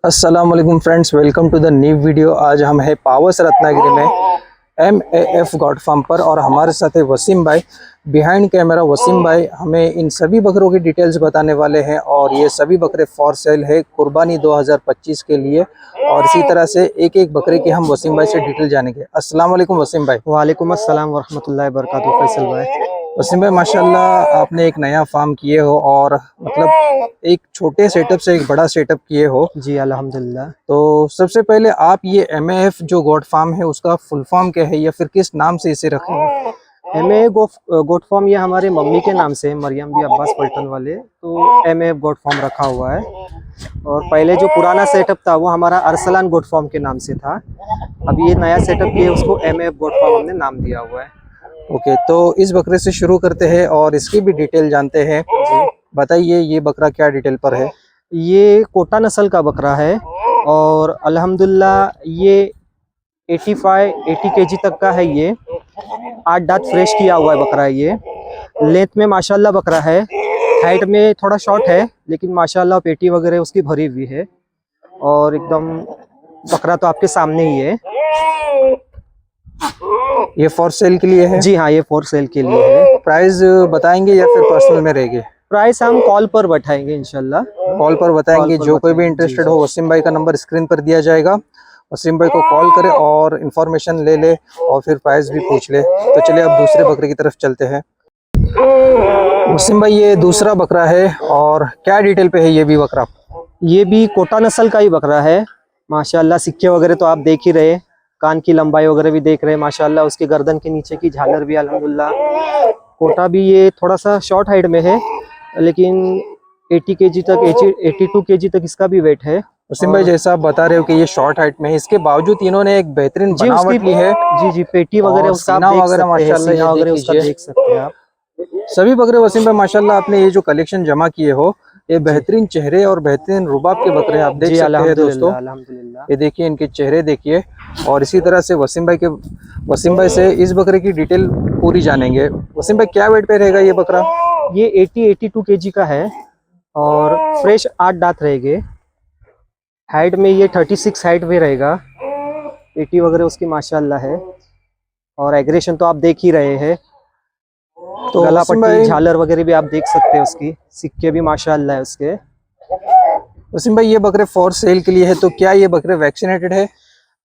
अस्सलाम वालेकुम friends, welcome to the new video. आज हम है पावस रत्नागिरी में MAF गॉड फार्म पर और हमारे साथ है वसीम भाई। बिहाइंड कैमरा वसीम भाई हमें इन सभी बकरों की डिटेल्स बताने वाले हैं और ये सभी बकरे फॉर सेल है कुर्बानी 2025 के लिए। और इसी तरह से एक एक बकरे की हम वसीम भाई से डिटेल जानेंगे। अस्सलाम वालेकुम वसीम भाई। वालेकुम अस्सलाम वरहमतुल्लाहि वबरकातुहू। फैसल भाई, वसीम भाई माशाल्लाह आपने एक नया फार्म किए हो और मतलब एक छोटे सेटअप से एक बड़ा सेटअप किए हो। जी अल्हम्दुलिल्लाह। तो सबसे पहले आप ये MAF जो गोट फार्म है उसका फुल फॉर्म क्या है या फिर किस नाम से इसे रखे हैं? गोट फार्म ये हमारे मम्मी के नाम से, मरियम भी अब्बास पल्टन वाले, तो MAF गोट फार्म रखा हुआ है। और पहले जो पुराना सेटअप था वो हमारा अरसलान गोट फार्म के नाम से था। अभी ये नया सेटअप किया उसको MAF गोट फार्म हमने नाम दिया हुआ है। ओके, तो इस बकरे से शुरू करते हैं और इसकी भी डिटेल जानते हैं। जी बताइए, ये बकरा क्या डिटेल पर है? ये कोटा नस्ल का बकरा है और अल्हम्दुलिल्लाह ये 80 kg तक का है। ये 8 दांत फ्रेश किया हुआ है बकरा। ये लेंथ में माशाल्लाह बकरा है, हाइट में थोड़ा शॉर्ट है लेकिन माशाल्लाह पेटी वगैरह उसकी भरी हुई है और एकदम बकरा तो आपके सामने ही है। ये फॉर सेल के लिए है? जी हाँ, ये फॉर सेल के लिए है। प्राइस बताएंगे या फिर पर्सनल में रहेंगे? प्राइस हम कॉल पर बैठाएंगे इंशाल्लाह। कॉल पर बताएंगे। जो कोई भी इंटरेस्टेड हो वसीम भाई का नंबर स्क्रीन पर दिया जाएगा, वसीम भाई को कॉल करे और इन्फॉर्मेशन ले ले और फिर प्राइस भी पूछ ले। तो चलिए अब दूसरे बकरे की तरफ चलते हैं। वसीम भाई ये दूसरा बकरा है और क्या डिटेल पे है ये भी बकरा? ये भी कोटा नस्ल का ही बकरा है माशाल्लाह। सिक्के वगैरह तो आप देख ही रहे, कान की लंबाई वगैरह भी देख रहे माशाल्लाह। उसके गर्दन के नीचे की झालर भी अल्हम्दुलिल्लाह। कोटा भी ये थोड़ा सा शॉर्ट हाइट में है लेकिन 80 kg तक 82 kg तक इसका भी वेट है। वसीम भाई जैसा आप बता रहे हो कि ये शॉर्ट हाइट में है, इसके बावजूद इन्होंने एक बेहतरीन बनावट की है। जी पेटी वगैरह उसका माशाल्लाह देख सकते हैं आप। सभी बकरे वसीम भाई माशाल्लाह आपने ये जो कलेक्शन जमा किए हो, ये बेहतरीन चेहरे और बेहतरीन रुबाब के बकरे आप देख सकते हैं दोस्तों। ये देखिए इनके चेहरे देखिए। और इसी तरह से वसीम भाई से इस बकरे की डिटेल पूरी जानेंगे। वसीम भाई क्या वेट पे रहेगा ये बकरा? ये 82 kg का है और फ्रेश 8 दांत रहेंगे। हाइट में ये 36 हाइट में रहेगा। पेटी वगैरह उसकी माशाल्लाह है और एग्रेशन तो आप देख ही रहे हैं। तो गला पट्टी झालर वगैरह भी आप देख सकते हैं, उसकी सिक्के भी माशाल्लाह है उसके। वसीम भाई ये बकरे फॉर सेल के लिए है, तो क्या ये बकरे वैक्सीनेटेड है?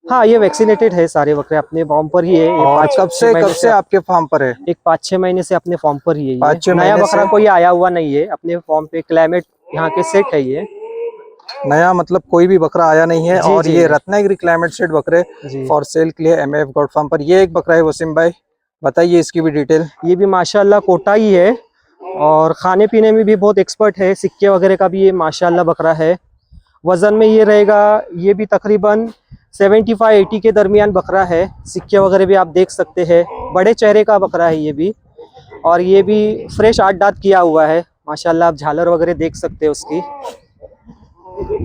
हाँ, ये वैक्सीनेटेड है। सारे बकरे अपने फार्म पर ही है। और कब से आपके फार्म पर है? एक 5-6 महीने से अपने फार्म पर ही है। 5-6 नया बकरा कोई आया हुआ नहीं है अपने फार्म पे। क्लाइमेट यहाँ के सेट है। ये नया मतलब कोई भी बकरा आया नहीं है। और ये रत्नागिरी क्लाइमेट सेट बकरे फॉर सेल के लिए MAF गॉड फार्म पर। ये एक बकरा है वसीम भाई, बताइए इसकी भी डिटेल। ये भी माशाल्लाह कोटा ही है और खाने पीने में भी बहुत एक्सपर्ट है। सिक्के वगैरह का भी ये माशाल्लाह बकरा है। वजन में ये रहेगा, ये भी तकरीबन 75-80 के दरमियान बकरा है। सिक्के वगैरह भी आप देख सकते हैं। बड़े चेहरे का बकरा है ये भी। और ये भी फ्रेश 8 दांत किया हुआ है माशाल्लाह। आप झालर वगैरह देख सकते हैं उसकी।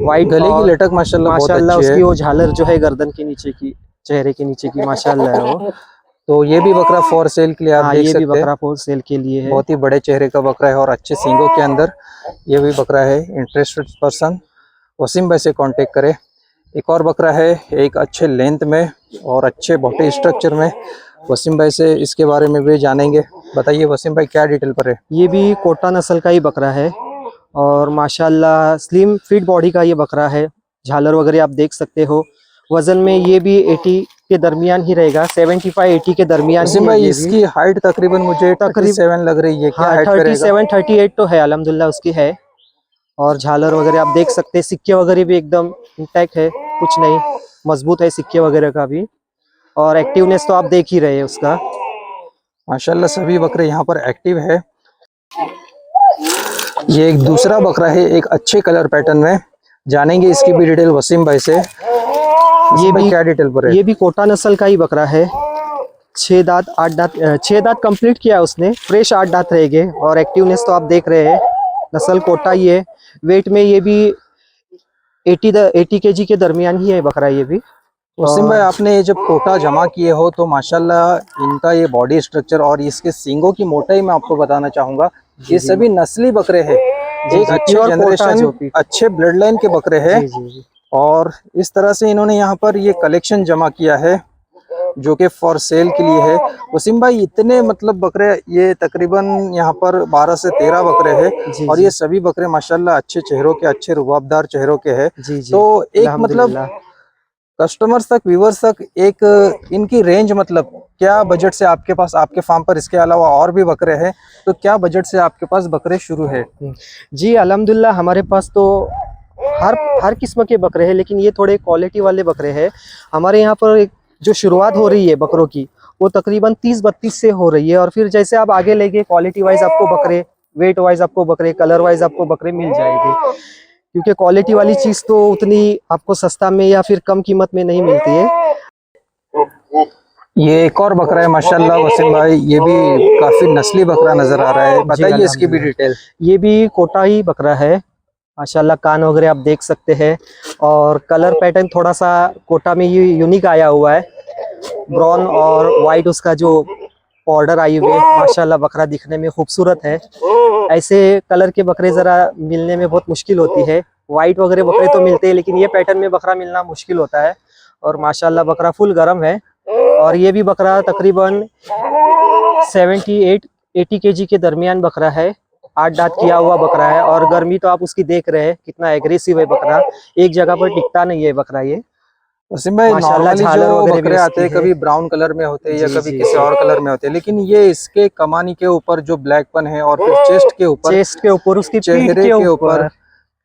वाइट गले की लटक माशाल्लाह उसकी वो झालर जो है गर्दन के नीचे की, चेहरे के नीचे की माशाल्लाह है वो। तो ये भी बकरा फॉर सेल के लिए आप देख सकते हैं। ये भी बकरा फॉर सेल के लिए है। बहुत ही बड़े चेहरे का बकरा है और अच्छे सींगों के अंदर ये भी बकरा है। इंटरेस्टेड पर्सन वसीम भाई से कांटेक्ट करे। एक और बकरा है, एक अच्छे लेंथ में और अच्छे बॉडी स्ट्रक्चर में। वसीम भाई से इसके बारे में भी जानेंगे। बताइए वसीम भाई क्या डिटेल पर है? ये भी कोटा नस्ल का ही बकरा है और माशाल्लाह स्लिम फिट बॉडी का ये बकरा है। झालर वगैरह आप देख सकते हो। वजन में ये भी 80 के दरमियान ही रहेगा, 75-80 के दरमियान ही भाई इसकी हाइट तकरीबन मुझे 37 लग रही है। क्या हाइट 37-38 तो है अल्हम्दुलिल्लाह उसकी है। और झालर वगैरह आप देख सकते हैं। सिक्के वगैरह भी एकदम इंटैक्ट है, कुछ नहीं, मजबूत है सिक्के वगैरह का भी। और एक्टिवनेस तो आप देख ही रहे हैं उसका। माशाल्लाह सभी बकरे यहाँ पर एक्टिव है। ये एक दूसरा बकरा है, एक अच्छे कलर पैटर्न में। जानेंगे इसकी भी डिटेल वसीम भाई से। ये भी क्या डिटेल पर है? ये भी कोटा नस्ल का ही बकरा है। 6 दांत 8 दांत 6 दांत कंप्लीट किया उसने। फ्रेश 8 दांत रहेंगे और एक्टिवनेस तो आप देख रहे हैं। नस्ल कोटा ही है। वेट में ये भी 80 kg के दरमियान ही है बकरा ये भी। वसीम भाई आपने ये जब कोटा जमा किए हो तो माशाल्लाह इनका ये बॉडी स्ट्रक्चर और इसके सींगों की मोटाई मैं आपको बताना चाहूंगा। ये सभी नस्ली बकरे हैं। एक अच्छे जनरेशन, अच्छे ब्लड लाइन के बकरे हैं। और इस तरह से इन्होंने यहाँ पर ये कलेक्शन जमा किया है जो कि फॉर सेल के लिए है। वसीम भाई, इतने मतलब बकरे, ये तकरीबन यहाँ पर 12 से 13 बकरे हैं जी और जी ये सभी बकरे माशाल्लाह अच्छे चेहरों के, अच्छे रुबाबदार चेहरों के हैं। जी जी। तो एक मतलब अल्हम्दुलिल्लाह। कस्टमर्स तक, व्यूवर्स तक एक इनकी रेंज, मतलब क्या बजट से आपके पास, आपके फार्म पर इसके अलावा और भी बकरे हैं, तो क्या बजट से आपके पास बकरे शुरू है? जी अल्हम्दुलिल्लाह, हमारे पास तो हर किस्म के बकरे हैं, लेकिन ये थोड़े क्वालिटी वाले बकरे हैं। हमारे यहाँ पर जो शुरुआत हो रही है बकरों की, वो तकरीबन 30-32 से हो रही है, और फिर जैसे आप आगे लेंगे क्वालिटी वाइज आपको बकरे, वेट वाइज आपको बकरे, कलर वाइज आपको बकरे मिल जाएंगे, क्योंकि क्वालिटी वाली चीज़ तो उतनी आपको सस्ता में या फिर कम कीमत में नहीं मिलती है। ये एक और बकरा है माशाल्लाह वसीम भाई, ये भी काफी नस्ली बकरा नजर आ रहा है, जी बताइए इसकी भी अल्हम्दुलिल्लाह। डिटेल। ये भी कोटाई बकरा है माशाल्लाह, कान वगैरह आप देख सकते हैं, और कलर पैटर्न थोड़ा सा कोटा में ये यूनिक आया हुआ है, ब्राउन और वाइट उसका जो बॉर्डर आई हुई है। माशाल्लाह बकरा दिखने में खूबसूरत है। ऐसे कलर के बकरे ज़रा मिलने में बहुत मुश्किल होती है। वाइट वगैरह बकरे तो मिलते हैं, लेकिन ये पैटर्न में बकरा मिलना मुश्किल होता है। और माशाल्लाह बकरा फुल गर्म है, और ये भी बकरा तकरीबन 78-80 केजी के दरमियान बकरा है। 8 दांत किया हुआ बकरा है, और गर्मी तो आप उसकी देख रहे हैं कितना एग्रेसिव है बकरा, एक जगह पर टिकता नहीं है बकरा ये। वसीम भाई, माशाल्लाह नॉर्मली झालर जो वगैरह भी बकरे आते उसकी हैं है। कभी ब्राउन कलर में होते हैं या जी कभी जी किसी जी। और कलर में होते हैं, लेकिन ये इसके कमानी के ऊपर जो ब्लैकपन है और फिर चेस्ट के ऊपर, चेस्ट के ऊपर, उसकी पीठ चेहरे के के ऊपर, ऊपर,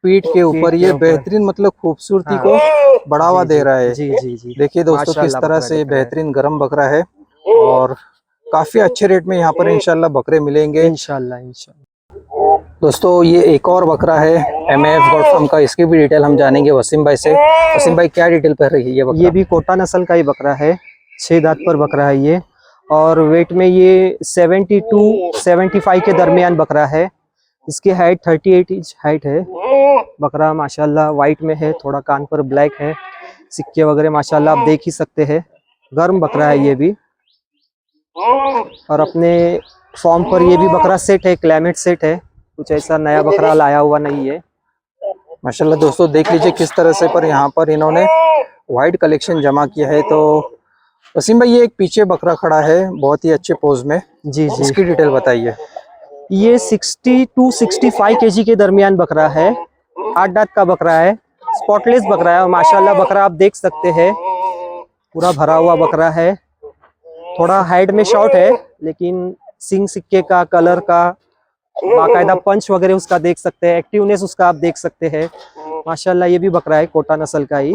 पीठ के पीठ ऊपर के ये ऊपर। बेहतरीन मतलब खूबसूरती हाँ को बढ़ावा जी दे जी रहा है। जी जी जी। देखिए दोस्तों किस माशाल्लाह तरह बकरा से ये दिख रहा है। बेहतरीन गरम बकरा है, और काफी अच्छे रेट में यहाँ पर इंशाल्लाह बकरे मिलेंगे। इंशाल्लाह इंशाल्लाह। दोस्तों ये एक और बकरा है MAF गॉड फार्म का, इसकी भी डिटेल हम जानेंगे वसीम भाई से। वसीम भाई, क्या डिटेल पर रही है ये ये बकरा? भी कोटा नस्ल का ही बकरा है, 6 दांत पर बकरा है ये, और वेट में ये 72-75 के दरमियान बकरा है। इसकी हाइट 38 इंच हाइट है। बकरा माशाल्लाह वाइट में है, थोड़ा कान पर ब्लैक है, सिक्के वगैरह माशाल्लाह आप देख ही सकते हैं। गर्म बकरा है ये भी, और अपने फॉर्म पर ये भी बकरा सेट है, क्लाइमेट सेट है, कुछ ऐसा नया बकरा लाया हुआ नहीं है। माशाल्लाह दोस्तों देख लीजिए किस तरह से पर यहाँ पर इन्होंने वाइट कलेक्शन जमा किया है। तो वसीम भाई, ये एक पीछे बकरा खड़ा है बहुत ही अच्छे पोज में, जी जी। इसकी डिटेल बताइए। ये 60-65 केजी के दरमियान बकरा है, 8 दांत का बकरा है, स्पॉटलेस बकरा है, और माशाल्लाह बकरा आप देख सकते हैं पूरा भरा हुआ बकरा है। थोड़ा हाइट में शॉर्ट है, लेकिन सिंग सिक्के का, कलर का, बाकायदा पंच वगैरह उसका देख सकते हैं, एक्टिवनेस उसका आप देख सकते हैं। माशाल्लाह ये भी बकरा है कोटा नस्ल का ही।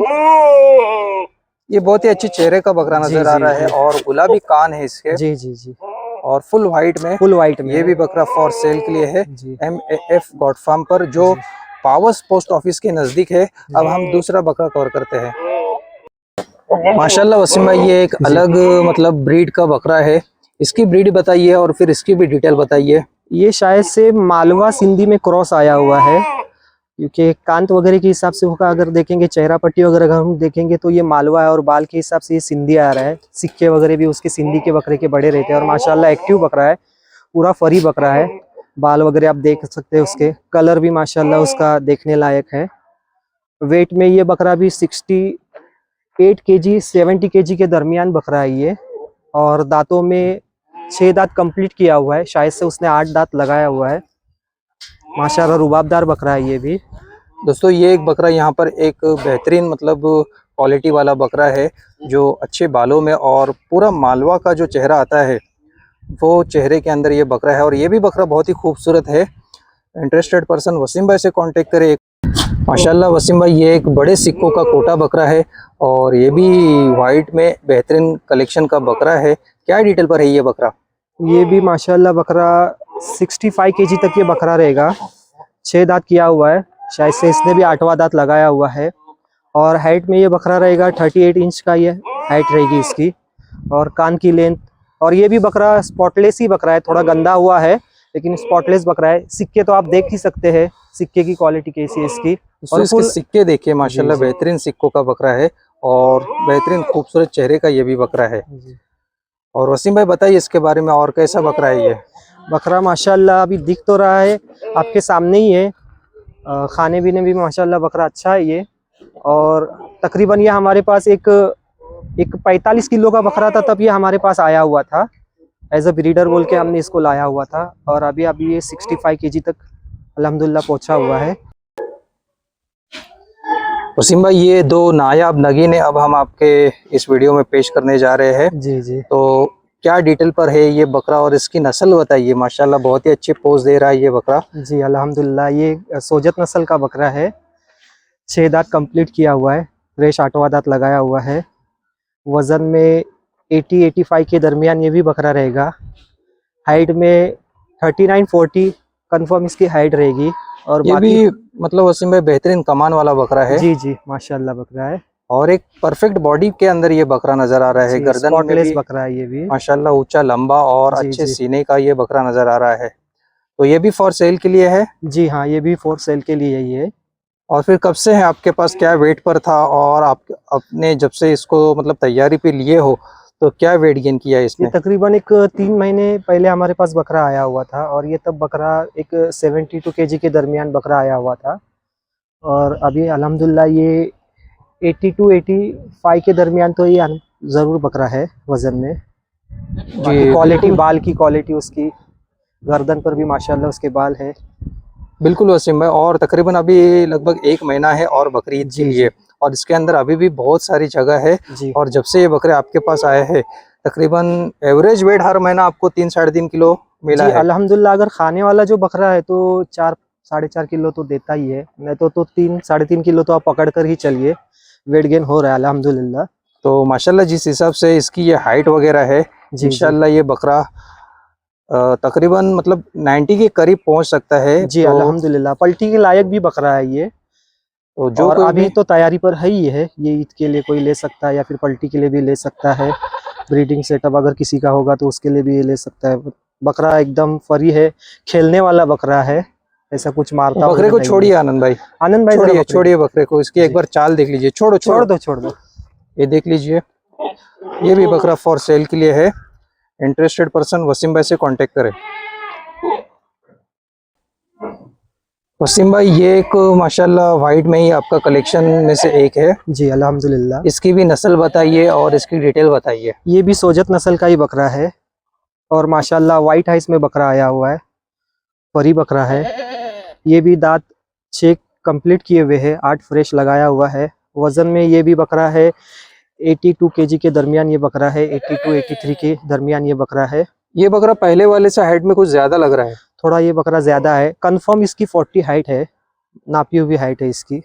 ये बहुत ही अच्छे चेहरे का बकरा जी नजर आ जी रहा है, जी और गुलाबी कान है इसके, जी जी जी। और फुल व्हाइट में। फुल वाइट में ये है। भी बकरा फॉर सेल के लिए है जी MAF गॉड फार्म पर, जो पावर्स पोस्ट ऑफिस के नजदीक है। अब हम दूसरा बकरा कवर करते हैं। माशाल्लाह वसीम भाई, ये एक जी। अलग मतलब ब्रीड का बकरा है, इसकी ब्रीड बताइए और फिर इसकी भी डिटेल बताइए। ये शायद से मालवा सिंधी में क्रॉस आया हुआ है, क्योंकि कांत वगैरह के हिसाब से होगा, अगर देखेंगे चेहरा पट्टी वगैरह अगर हम देखेंगे तो ये मालवा है, और बाल के हिसाब से ये सिंधी आ रहा है। सिक्के वगैरह भी उसके सिंधी के बकरे के बड़े रहते हैं, और माशाल्लाह एक्टिव बकरा है, पूरा फरी बकरा है। बाल वगैरह आप देख सकते हैं, उसके कलर भी माशाल्लाह उसका देखने लायक है। वेट में ये बकरा भी 68 केजी 70 केजी के दरमियान बकरा है ये, और दांतों में 6 दांत कंप्लीट किया हुआ है, शायद से उसने 8 दांत लगाया हुआ है। माशाल्लाह रुबाबदार बकरा है ये भी। दोस्तों ये एक बकरा यहाँ पर एक बेहतरीन मतलब क्वालिटी वाला बकरा है, जो अच्छे बालों में और पूरा मालवा का जो चेहरा आता है वो चेहरे के अंदर ये बकरा है, और ये भी बकरा बहुत ही खूबसूरत है। इंटरेस्टेड पर्सन वसीम भाई से कांटेक्ट करें। माशाल्लाह वसीम भाई, ये एक बड़े सिक्कों का कोटा बकरा है, और ये भी वाइट में बेहतरीन कलेक्शन का बकरा है। क्या डिटेल पर है ये बकरा? ये भी माशाल्लाह बकरा 65 केजी तक ये बकरा रहेगा, 6 दांत किया हुआ है, शायद से इसने भी 8वां दांत लगाया हुआ है। और हाइट में ये बकरा रहेगा 38 इंच का ये हाइट रहेगी इसकी, और कान की लेंथ। और ये भी बकरा स्पॉटलेस ही बकरा है, थोड़ा गंदा हुआ है, लेकिन स्पॉटलेस बकरा है। सिक्के तो आप देख ही सकते हैं, सिक्के की क्वालिटी कैसी है इसकी। और इसके सिक्के देखिए माशाल्लाह, जी, जी। बेहतरीन सिक्कों का बकरा है, और बेहतरीन खूबसूरत चेहरे का ये भी बकरा है। और वसीम भाई बताइए इसके बारे में, और कैसा बकरा है ये? बकरा माशाल्लाह अभी दिख तो रहा है आपके सामने ही है, खाने पीने भी माशाल्लाह बकरा अच्छा है ये, और तकरीबन ये हमारे पास एक 45 किलो का बकरा था, तब ये हमारे पास आया हुआ था एज अ ब्रीडर बोल के हमने इसको लाया हुआ था। और अभी ये 65 केजी तक अल्हम्दुलिल्लाह पहुंचा हुआ है। वसीम भाई, ये दो नायाब नगीने अब हम आपके इस वीडियो में पेश करने जा रहे हैं। जी जी। तो क्या डिटेल पर है ये बकरा और इसकी नस्ल बताइए। माशाल्लाह बहुत ही अच्छे पोज दे रहा है ये बकरा। जी अल्हम्दुलिल्लाह, ये सोजत नस्ल का बकरा है। 6 दांत कंप्लीट किया हुआ है, फ्रेश 8वां दांत लगाया हुआ है। वजन में 80-85 के दरमियान ये भी बकरा रहेगा। हाइट में 39-40 कंफर्म इसकी हाइट रहेगी। और ये बाकी भी मतलब वसीम भाई बेहतरीन कमान वाला बकरा है। जी जी माशाल्लाह बकरा है। और एक परफेक्ट बॉडी के अंदर ये बकरा नजर आ रहा है। गर्दन में स्पॉटलेस भी बकरा है ये भी। माशाल्लाह ऊंचा लंबा और जी अच्छे जी। सीने का ये बकरा नजर आ रहा है। तो ये भी फॉर सेल के लिए है। जी हाँ, ये भी फॉर सेल के लिए ही है। और फिर कब से है आपके पास, क्या वेट पर था, और आप अपने जब से इसको मतलब तैयारी पे लिए हो तो क्या वेट गेन किया है ये इसने? तकरीबन एक 3 महीने पहले हमारे पास बकरा आया हुआ था, और ये तब बकरा एक 72 केजी के दरमियान बकरा आया हुआ था। और अभी अल्हम्दुलिल्लाह ये 82-85 के दरमियान तो ये ज़रूर बकरा है वज़न में। बाकी क्वालिटी, बिल्कुल। बाल की क्वालिटी उसकी, गर्दन पर भी माशाल्लाह उसके बाल है। बिल्कुल वसीम भाई, और तकरीबन अभी लगभग 1 महीना है और बकरीद के जी लिए, और इसके अंदर अभी भी बहुत सारी जगह है। जी और जब से ये बकरे आपके पास आए हैं तकरीबन एवरेज वेट हर महीना आपको 3-3.5 किलो मिला जी है। अल्हम्दुलिल्लाह, अगर खाने वाला जो बकरा है तो 4-4.5 किलो तो देता ही है, नहीं तो 3-3.5 किलो तो आप पकड़ कर ही चलिए। वेट गेन हो रहा है अल्हम्दुलिल्लाह। तो माशाल्लाह जिस हिसाब से इसकी ये हाइट वगैरह है, जी जी इंशाल्लाह ये बकरा तकरीबन मतलब 90 के करीब पहुंच सकता है। जी तो अल्हम्दुलिल्लाह, पलटी के लायक भी बकरा है ये। जो और कोई अभी भी तो तैयारी पर है ही है, ये ईद के लिए कोई ले सकता है या फिर पलटी के लिए भी ले सकता है। ब्रीडिंग सेटअप अगर किसी का होगा तो उसके लिए भी ये ले सकता है। बकरा एकदम फरी है, खेलने वाला बकरा है, ऐसा कुछ मारता बकरे को वगैरह नहीं छोड़िए है। आनंद भाई, आनंद भाई जरा छोड़िए बकरे छोड़िए बकरे को, इसकी एक जी। बार चाल देख लीजिए। छोड़ो छोड़ छोड़ो, दो छोड़ दो। ये देख लीजिए, ये भी बकरा फॉर सेल के लिए है। इंटरेस्टेड पर्सन वसीम भाई से कांटेक्ट करें। वसीम भाई, ये एक माशाल्लाह वाइट में ही आपका कलेक्शन में से एक है। जी अल्हम्दुलिल्लाह, इसकी भी नस्ल बताइए और इसकी डिटेल बताइए। ये भी सोजत नस्ल का ही बकरा है। और माशाल्लाह वाइट हाइस में बकरा आया हुआ है, परी बकरा है। ये भी दांत 6 कंप्लीट किए हुए है, 8 फ्रेश लगाया हुआ है। वजन में ये भी बकरा है 82 केजी के दरमियान ये बकरा है, 82-83 के दरमियान ये बकरा है। ये बकरा पहले वाले से हाइट में कुछ ज्यादा लग रहा है। थोड़ा ये बकरा ज्यादा है, कंफर्म इसकी 40 हाइट है, नापी हुई हाइट है इसकी।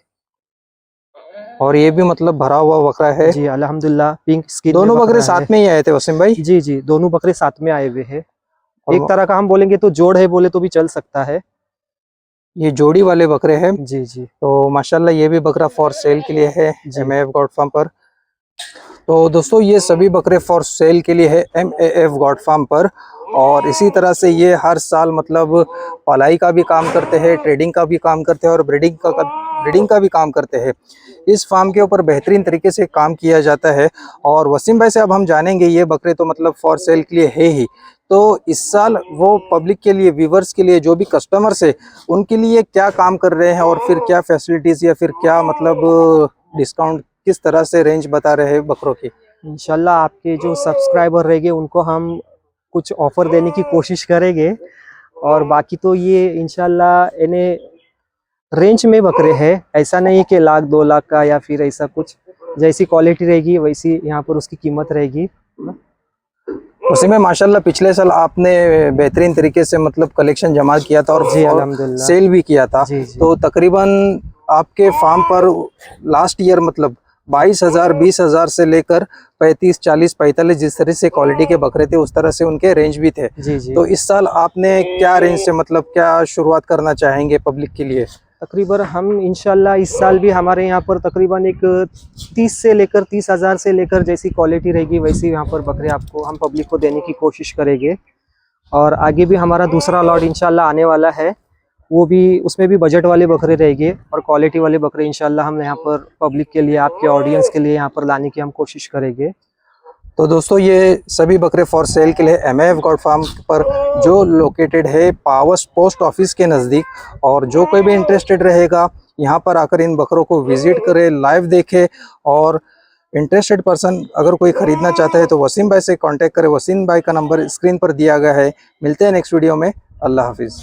और ये भी मतलब भरा हुआ बकरा है। जी अल्हम्दुलिल्लाह, पिंक स्किन में दोनों बकरे बकरा है। साथ में ही आए थे वसीम भाई? जी जी, दोनों बकरे साथ में आए हुए हैं। और एक तरह का हम बोलेंगे तो जोड़ है बोले तो भी चल सकता है। ये जोड़ी वाले बकरे हैं। जी जी तो माशाल्लाह ये भी बकरा फॉर सेल के लिए है जी। MAF गॉड फार्म पर। तो दोस्तों ये सभी बकरे फॉर सेल के लिए है MAF गॉड फार्म पर। और इसी तरह से ये हर साल मतलब पलाई का भी काम करते हैं, ट्रेडिंग का भी काम करते हैं और ब्रीडिंग का भी काम करते हैं। इस फार्म के ऊपर बेहतरीन तरीके से काम किया जाता है। और वसीम भाई से अब हम जानेंगे, ये बकरे तो मतलब फॉर सेल के लिए है ही, तो इस साल वो पब्लिक के लिए, व्यूवर्स के लिए, जो भी कस्टमर्स है उनके लिए क्या काम कर रहे हैं, और फिर क्या फैसिलिटीज़ या फिर क्या मतलब डिस्काउंट, किस तरह से रेंज बता रहे हैं बकरों की। इंशाल्लाह आपके जो सब्सक्राइबर रहेंगे उनको हम कुछ ऑफर देने की कोशिश करेंगे। और बाकी तो ये इंशाल्लाह इन्हें रेंज में बकरे हैं, ऐसा नहीं कि 1,00,000-2 लाख का या फिर ऐसा कुछ। जैसी क्वालिटी रहेगी वैसी यहाँ पर उसकी कीमत रहेगी। उसी में माशाल्लाह पिछले साल आपने बेहतरीन तरीके से मतलब कलेक्शन जमा किया था जी और अल्हम्दुलिल्लाह। सेल भी किया था। जी जी तो तकरीबन आपके फार्म पर लास्ट ईयर मतलब 22,000, 20,000 से लेकर 35, 40, 45 जिस तरह से क्वालिटी के बकरे थे उस तरह से उनके रेंज भी थे। जी जी। तो इस साल आपने क्या रेंज से मतलब क्या शुरुआत करना चाहेंगे पब्लिक के लिए? तकरीबन हम इंशाल्लाह इस साल भी हमारे यहाँ पर तकरीबन एक 30 से लेकर 30,000 से लेकर जैसी क्वालिटी रहेगी वैसी यहाँ पर बकरे आपको हम पब्लिक को देने की कोशिश करेंगे। और आगे भी हमारा दूसरा लॉट इंशाल्लाह आने वाला है, वो भी, उसमें भी बजट वाले बकरे रहेंगे और क्वालिटी वाले बकरे इंशाल्लाह हम यहाँ पर पब्लिक के लिए, आपके ऑडियंस के लिए यहाँ पर लाने की हम कोशिश करेंगे। तो दोस्तों ये सभी बकरे फॉर सेल के लिए MAF गॉड फार्म पर जो लोकेटेड है पावस पोस्ट ऑफिस के नज़दीक। और जो कोई भी इंटरेस्टेड रहेगा यहाँ पर आकर इन बकरों को विजिट करे, लाइव देखे। और इंटरेस्टेड पर्सन अगर कोई खरीदना चाहता है तो वसीम भाई से कांटेक्ट करें। वसीम भाई का नंबर स्क्रीन पर दिया गया है। मिलते हैं नेक्स्ट वीडियो में। अल्लाह हाफिज़।